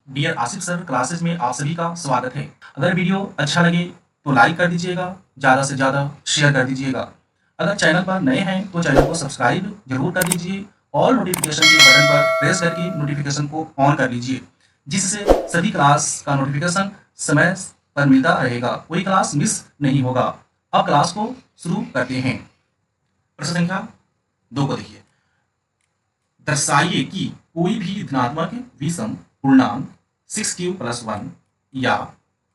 Dear Asif sir classes में आप सभी का स्वागत है। अगर वीडियो अच्छा लगे तो लाइक कर दीजिएगा, ज़्यादा से ज़्यादा शेयर कर दीजिएगा। अगर चैनल पर नए हैं तो चैनल को सब्सक्राइब जरूर कर लीजिए और नोटिफिकेशन के बटन पर प्रेस करके नोटिफिकेशन को ऑन कर लीजिए, जिससे सभी क्लास का नोटिफिकेशन समय पर मिलता रहेगा, कोई क्लास मिस नहीं होगा। अब क्लास को शुरू करते हैं। प्रश्न संख्या 2 को देखिए। दर्शाइए कि कोई भी धनात्मक विषम पूर्णांक 6q+1 या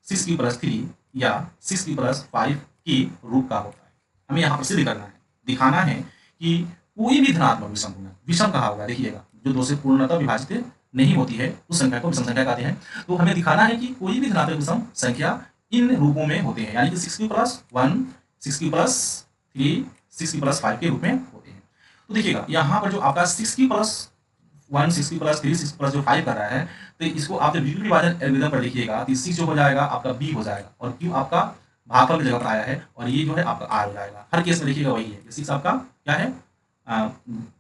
6q+3 या 6q+5 के रूप का होता है। हमें यहाँ पर सिद्ध करना है, दिखाना है कि कोई भी धनात्मक विषम पूर्णांक, विषम कहा हुआ है, देखिएगा जो दो से पूर्णतः विभाजित नहीं होती है उस संख्या को विषम संख्या कहते हैं। तो हमें दिखाना है कि कोई भी धनात्मक विषम संख्या इन रूपों में होते हैं, यानी कि 6q+1, 6q+3, 6q+5 के रूप में होते हैं। तो देखिएगा यहाँ पर जो आपका 6q+1, 6q+3, 6q+ जो 5 कर रहा है, तो इसको आप जब यूक्लिड विभाजन एल्गोरिथम पर देखिएगा तो 6 जो हो जाएगा आपका b हो जाएगा और q आपका भागफल की जगह पर आया है और ये जो है आपका r हो जाएगा। हर केस में देखिएगा वही है, 6 आपका क्या है,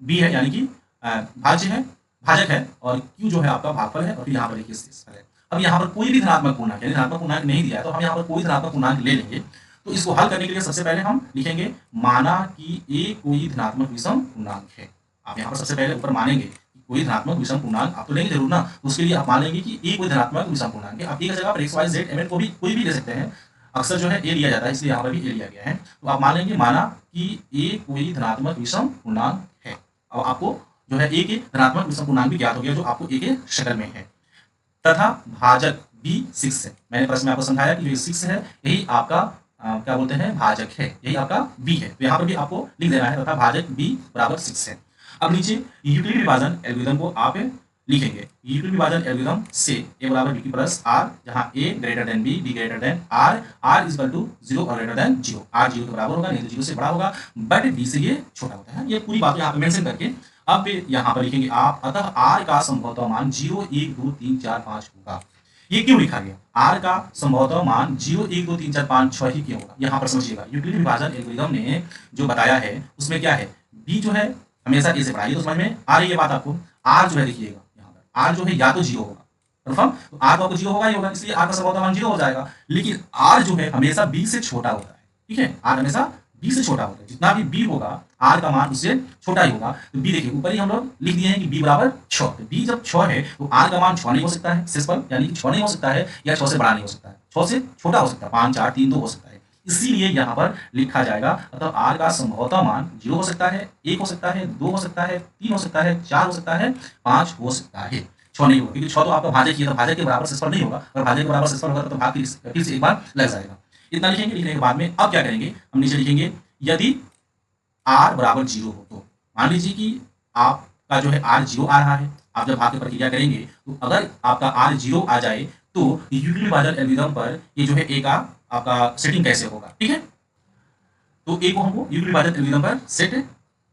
b है, यानी कि भाज्य है, भाजक है, और q जो है आपका भागफल है, और फिर यहाँ पर देखिए 6 है। अब यहाँ पर कोई भी धनात्मक पूर्णांक, यानी धनात्मक पूर्णांक नहीं दिया है तो हम यहाँ पर कोई धनात्मक पूर्णांक ले लेंगे। तो इसको हल करने के लिए सबसे पहले हम लिखेंगे माना कि ए कोई धनात्मक विषम पूर्णांक है। आप यहाँ पर सबसे पहले ऊपर मानेंगे कि कोई धनात्मक विषम पूर्णांक, आप तो लेंगे जरूर ना, तो उसके लिए आप मान लेंगे कि ए कोई धनात्मक विषम पूर्णांक है। आप एक जगह पर एक्स वाई जेड एम को भी कोई भी ले सकते हैं, अक्सर जो है ए लिया जाता है, इसलिए यहाँ पर भी ए लिया गया है। तो आप मान लेंगे माना कि ए कोई धनात्मक विषम पूर्णांक है। अब आपको जो है ए के धनात्मक विषम पूर्णांक भी ज्ञात हो गया जो आपको ए के शक्ल में है, तथा भाजक b 6 है। मैंने प्रश्न में आपको समझाया कि जो 6 है यही आपका क्या बोलते हैं, भाजक है, यही आपका b है। तो यहाँ पर भी आपको लिख देना है तथा भाजक b बराबर 6 है। अब नीचे यूक्लिड विभाजन एल्गोरिथम को आप लिखेंगे। यूक्लिड विभाजन एल्गोरिथम से a बराबर b प्लस r, जहाँ a greater than b, b greater than r, r equal to 0 और ग्रेटर देन 0, r 0 के बराबर होगा, नहीं तो 0 से बड़ा होगा, बट b से ये छोटा होता है। ये पूरी बात यहाँ पे मेंशन करके अब यहाँ पर लिखेंगे आप, अतः r का संभवतः मान 0, 1, 2, 3, 4, 5 होगा। ये क्यों लिखा गया, r का संभवतः मान 0, 1, 2, 3, 4, 5, 6 ही क्यों होगा। यहाँ पर समझिएगा यूक्लिड विभाजन एल्गोरिथम ने जो बताया है उसमें क्या है, b जो है हमेशा a से बड़ा, ये तो समझ में आ रही है बात आपको। r जो है देखिएगा यहाँ पर r जो है या तो 0 होगा, कन्फर्म, तो r तो आपको 0 होगा ही होगा, इसलिए r का संभवतः मान 0 हो जाएगा। लेकिन r जो है हमेशा b से छोटा होता है, ठीक है, r हमेशा b से छोटा होता है, जितना भी b होगा r का मान उससे छोटा ही होगा। तो b देखिए ऊपर ही हम लोग लिख दिए हैं कि b बराबर 6, तो b जब 6 है तो r का मान 6 नहीं हो सकता है, शेषफल यानी कि 6 नहीं हो सकता है, या 6 से बड़ा नहीं हो सकता है, 6 से छोटा हो सकता है, 5, 4, 3, 2 हो सकता है, इसीलिए यहाँ पर लिखा जाएगा। अतः r का संभवतः मान 0 हो सकता है, 1 हो सकता है, 2 हो सकता है, 3 हो सकता है, 4 हो सकता है, 5 हो सकता है, 6 नहीं होगा, क्योंकि 6 तो आपका भाजक ही है, तो भाजक के बराबर शेषफल नहीं होगा, अगर भाजक के बराबर शेषफल होगा तो भाग फिर से एक बार लग जाएगा। इतना लिखेंगे, लिखने के बाद में अब क्या करेंगे, हम नीचे लिखेंगे यदि r बराबर 0 हो तो मान लीजिए कि आपका जो है r 0 आ रहा है, आप जब भाग की प्रक्रिया करेंगे तो अगर आपका r 0 आ जाए तो यूक्लिड विभाजन एल्गोरिथम पर ये जो है a का आपका सेटिंग कैसे होगा, ठीक है। तो a को हमको यूक्लिड विभाजन एल्गोरिथम पर सेट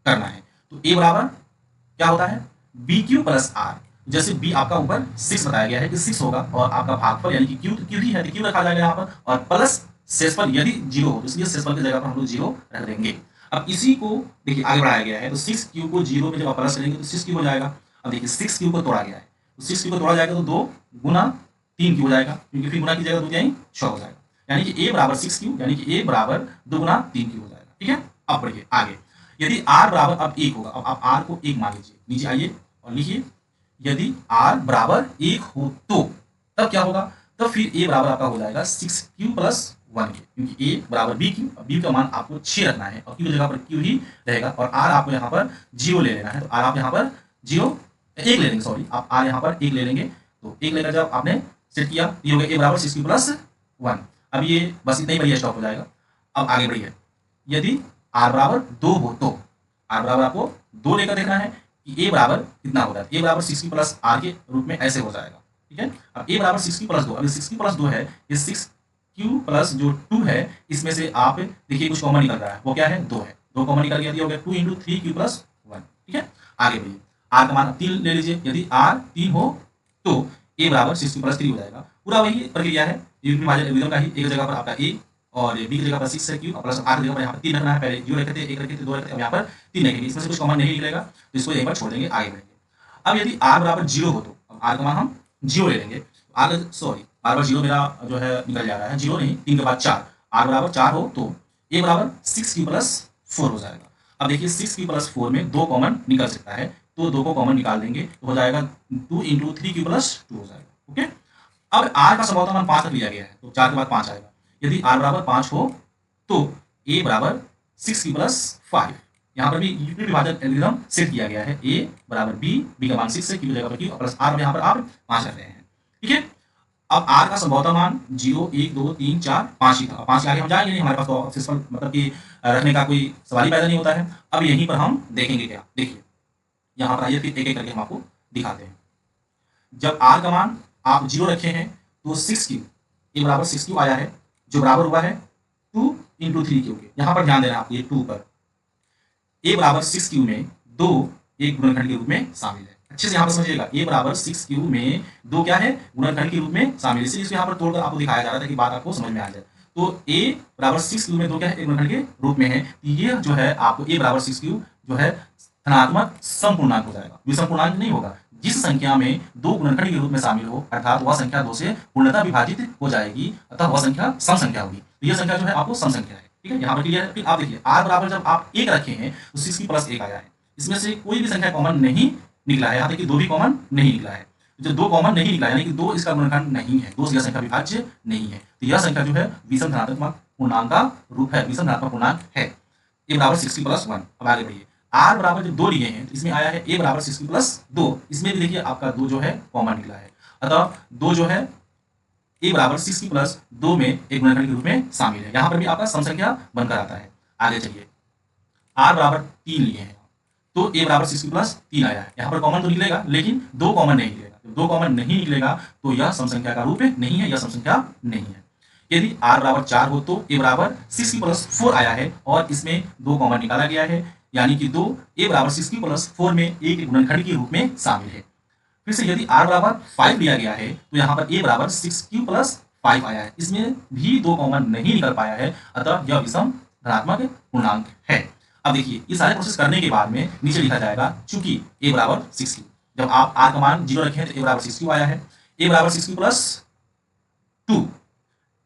करना है। तो a बराबर क्या होता है, bq प्लस r, जैसे b आपका ऊपर 6 बताया गया है कि 6 होगा, और आपका भागफल यानी कि q तो q ही है तो q रखा जाएगा यहाँ पर, और प्लस शेषफल यदि 0 हो तो इसलिए शेषफल की जगह पर हम लोग 0 रख देंगे। अब इसी को देखिए आगे बढ़ाया गया है, तो 6q को 0 में जब आप प्लस करेंगे तो 6q हो जाएगा। अब देखिए 6q को तोड़ा गया है, तो 6q को तोड़ा जाएगा तो 2 गुना 3q हो जाएगा, क्योंकि फिर गुना कीजिएगा तो 2 यानी 6 हो जाएगा, यानी कि a बराबर 6q, यानी कि a बराबर 2 गुना 3q हो जाएगा, ठीक है। अब बढ़िए आगे, यदि r बराबर अब 1 होगा, अब आप r को 1 मान लीजिए, नीचे आइए और लिखिए यदि r बराबर 1 हो तो तब क्या होगा, तो फिर a बराबर आपका हो जाएगा 6q प्लस 1 के, क्योंकि a बराबर bq, b का मान आपको 6 रखना है और q की जगह पर q ही रहेगा, और r आपको यहाँ पर 0 ले लेना है, तो r आप यहाँ पर 1 ले लेंगे, सॉरी आप r यहाँ पर 1 ले लेंगे। तो 1 लेकर जब आपने सेट किया ये हो गया a बराबर 6q प्लस 1। अब ये बस इतना ही बढ़िया स्टॉप हो जाएगा। अब आगे बढ़िए, यदि r बराबर 2 हो तो r बराबर आपको 2 लेकर देखना है कि a बराबर कितना होता है, a बराबर 6q प्लस r के रूप में ऐसे हो जाएगा, ठीक है। अब a बराबर 6q प्लस 2, अभी 6q प्लस 2 है, ये 6q प्लस जो 2 है इसमें से आप देखिए कुछ कॉमन निकल रहा है, वो क्या है, 2 है, 2 कॉमन निकल गया, हो गया 2 इंटू 3q प्लस 1, ठीक है। आगे बढ़िए, r का मान 3 ले लीजिए, यदि r 3 हो तो a बराबर 6q प्लस 3 हो जाएगा। पूरा वही प्रक्रिया है यूक्लिड विभाजन एल्गोरिथम का ही, एक जगह पर आपका a और b की जगह पर 6 है q, और प्लस r की जगह पर यहाँ पर 3 रखना है, पहले 0 रखे थे, 1 रखे थे, 2 रखे थे, अब यहाँ पर 3 रखेंगे, इसमें से कुछ कॉमन नहीं निकलेगा तो इसको एक बार छोड़ देंगे, आगे बढ़ेंगे। अब यदि r बराबर 0 हो तो अब r का मान हम 0 ले लेंगे, आर सॉरी आर बराबर 0 मेरा जो है निकल जा रहा है, 0 नहीं 3 के बाद 4, आर बराबर 4 हो तो ए बराबर 6 प्लस 4 हो जाएगा। अब देखिए 6 प्लस 4 में 2 कॉमन निकल सकता है, तो 2 को कॉमन निकाल देंगे तो हो जाएगा 2 इंटू 3 प्लस 2 हो जाएगा। ओके, अब आर का संभवतः मान 5 तक लिया गया है तो 4 के बाद 5 आएगा। यदि आर बराबर 5 हो तो ए बराबर 6 प्लस 5, यहाँ पर भी यूक्लिड विभाजन एल्गोरिथम सेट किया गया है, ए बराबर बी का मान 6 है, क्यू जगह पर क्यू प्लस आर, यहाँ पर आप 5 रख रहे हैं। ठीक है, अब आर का संभवतः मान 0 1 2 3 4 5 ही था, 5 के आगे हम जाएंगे नहीं, हमारे पास तो सिंपल मतलब कि रखने का कोई सवाल ही पैदा नहीं होता है। अब यहीं पर हम देखेंगे क्या, देखिए यहाँ पर आइए फिर एक एक करके हम आपको दिखाते हैं। जब आर का मान आप 0 रखे हैं तो 6 क्यू, ए बराबर 6 क्यू आया है, जो बराबर हुआ है 2 इंटू 3 क्यू के। यहाँ पर ध्यान देना आप ये 2 पर, ए बराबर 6 क्यू में 2 एक गुणनखंड के रूप में शामिल है। अच्छे से यहाँ पर समझिएगा, ए बराबर 6 क्यू में 2 क्या है, गुणनखंड के रूप में शामिल है, इसलिए इसको यहाँ पर तोड़कर आपको दिखाया जा रहा था कि बात आपको समझ में आ जाए। तो ए बराबर 6 क्यू में 2 क्या है, एक गुणनखंड के रूप में है, ये जो है आपको ए बराबर 6 क्यू जो है धनात्मक समपूर्णांक हो जाएगा, विषम पूर्णांक नहीं होगा। जिस संख्या में 2 गुणनखंड के रूप में शामिल हो अर्थात वह संख्या 2 से पूर्णतः विभाजित हो जाएगी, अतः वह संख्या सम संख्या होगी। तो यह संख्या जो है आपको सम संख्या है। ठीक है, यहाँ पर क्लियर है। फिर आप देखिए आर बराबर जब आप 1 रखे हैं तो 6 की प्लस 1 आया है, इसमें से कोई भी संख्या कॉमन नहीं निकला है, यहाँ तक कि 2 भी कॉमन नहीं निकला है। जो 2 कॉमन नहीं निकला यानी कि 2 इसका गुणनखंड नहीं है, 2 से यह संख्या विभाज्य नहीं है, तो यह संख्या जो है विषम धनात्मक पूर्णांक का रूप है, विषम धनात्मक पूर्णांक है। ए बराबर 6 प्लस 1। अब आगे बढ़िए, आर बराबर जब 2 लिए हैं तो इसमें आया है ए बराबर 6 प्लस 2, इसमें भी देखिए आपका 2 जो है कॉमन निकला है, अतः 2 जो है ए बराबर 6 प्लस 2 में एक गुणनखंड के रूप में शामिल है, यहाँ पर भी आपका सम संख्या बनकर आता है। आगे चलिए, आर बराबर 3 लिए हैं तो ए बराबर 6 प्लस 3 आया है, यहाँ पर कॉमन तो निकलेगा लेकिन 2 कॉमन नहीं निकलेगा, जब 2 कॉमन नहीं निकलेगा तो यह सम संख्या का रूप नहीं है, यह सम संख्या नहीं है। यदि आर बराबर 4 हो तो ए बराबर 6 प्लस 4 आया है और इसमें 2 कॉमन निकाला गया है, यानी कि 2 ए बराबर 6 प्लस 4 में एक गुणनखंड के रूप में शामिल है। फिर से यदि आर बराबर 5 लिया गया है तो यहाँ पर ए बराबर 6 प्लस 5 आया है, इसमें भी 2 कॉमन नहीं निकल पाया है, अतः यह विषम धनात्मक पूर्णांक है। अब देखिए ये सारे प्रोसेस करने के बाद में नीचे लिखा जाएगा चूंकि ए बराबर 6 क्यू, जब आप आर का मान 0 रखें तो ए बराबर 6 क्यू आया है, ए बराबर 6 क्यू प्लस 2,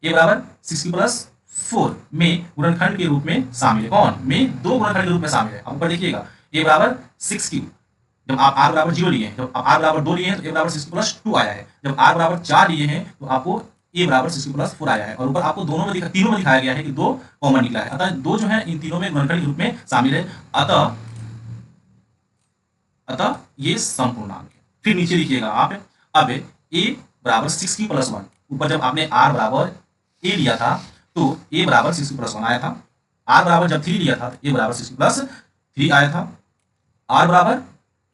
ए बराबर 6 प्लस 4 में गुणनखंड के रूप में शामिल है, कौन में 2 गुणनखंड के रूप में शामिल है। अब ऊपर देखिएगा ए बराबर 6 क्यू, जब आप आर बराबर 0 लिए हैं, जब आप आर बराबर 2 लिए हैं तो ए बराबर 6 प्लस 2 आया है, जब आर बराबर 4 लिए हैं तो आपको ए बराबर 6 प्लस 4 आया है, और ऊपर आपको तीनों में दिखाया गया है कि 2 कॉमन निकला है, अतः 2 जो है इन तीनों में गुणनखंड के रूप में शामिल है, अतः ये समपूर्णांक है। फिर नीचे लिखिएगा आप, अब ए बराबर 6 प्लस 1, ऊपर जब आपने आर बराबर ए लिया था तो ए बराबर 6 प्लस 1 आया था, आर बराबर जब 3 लिया था तो ए बराबर 6 प्लस 3 आया था, आर बराबर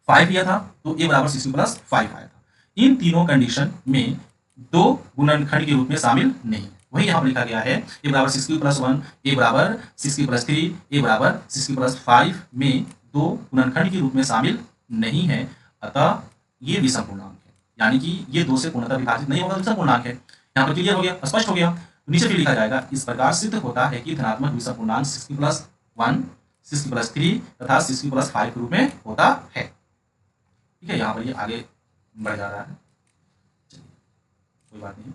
5 लिया था तो ए बराबर 6 प्लस 5 आया था। इन तीनों कंडीशन में 2 गुणनखंड के रूप में शामिल नहीं है, वही यहाँ पर लिखा गया है ए बराबर 6 प्लस 1, ए बराबर 6 प्लस 3, ए बराबर 6 प्लस 5 में 2 गुणनखंड के रूप में शामिल नहीं है, अतः ये विषम पूर्णांक है, यानी कि ये 2 से पूर्णतः विभाजित नहीं होगा, विषम पूर्णांक है। यहाँ पर क्लियर हो गया, स्पष्ट हो गया। नीचे फिर लिखा जाएगा इस प्रकार सिद्ध होता है कि धनात्मक विषम पूर्णांक 6 प्लस 1, 6 प्लस 3 तथा 6 प्लस 5 के रूप में होता है। ठीक है, यहाँ पर ये आगे बढ़ जा रहा है, चलिए कोई बात नहीं,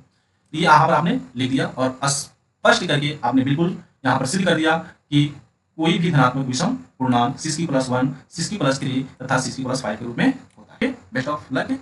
ये यहाँ पर आपने लिख दिया और स्पष्ट करके आपने बिल्कुल यहाँ पर सिद्ध कर दिया कि कोई भी धनात्मक विषम पूर्णांक 6 प्लस 1, 6 प्लस 3 तथा 6 प्लस 5 के रूप में होता है। Best of luck.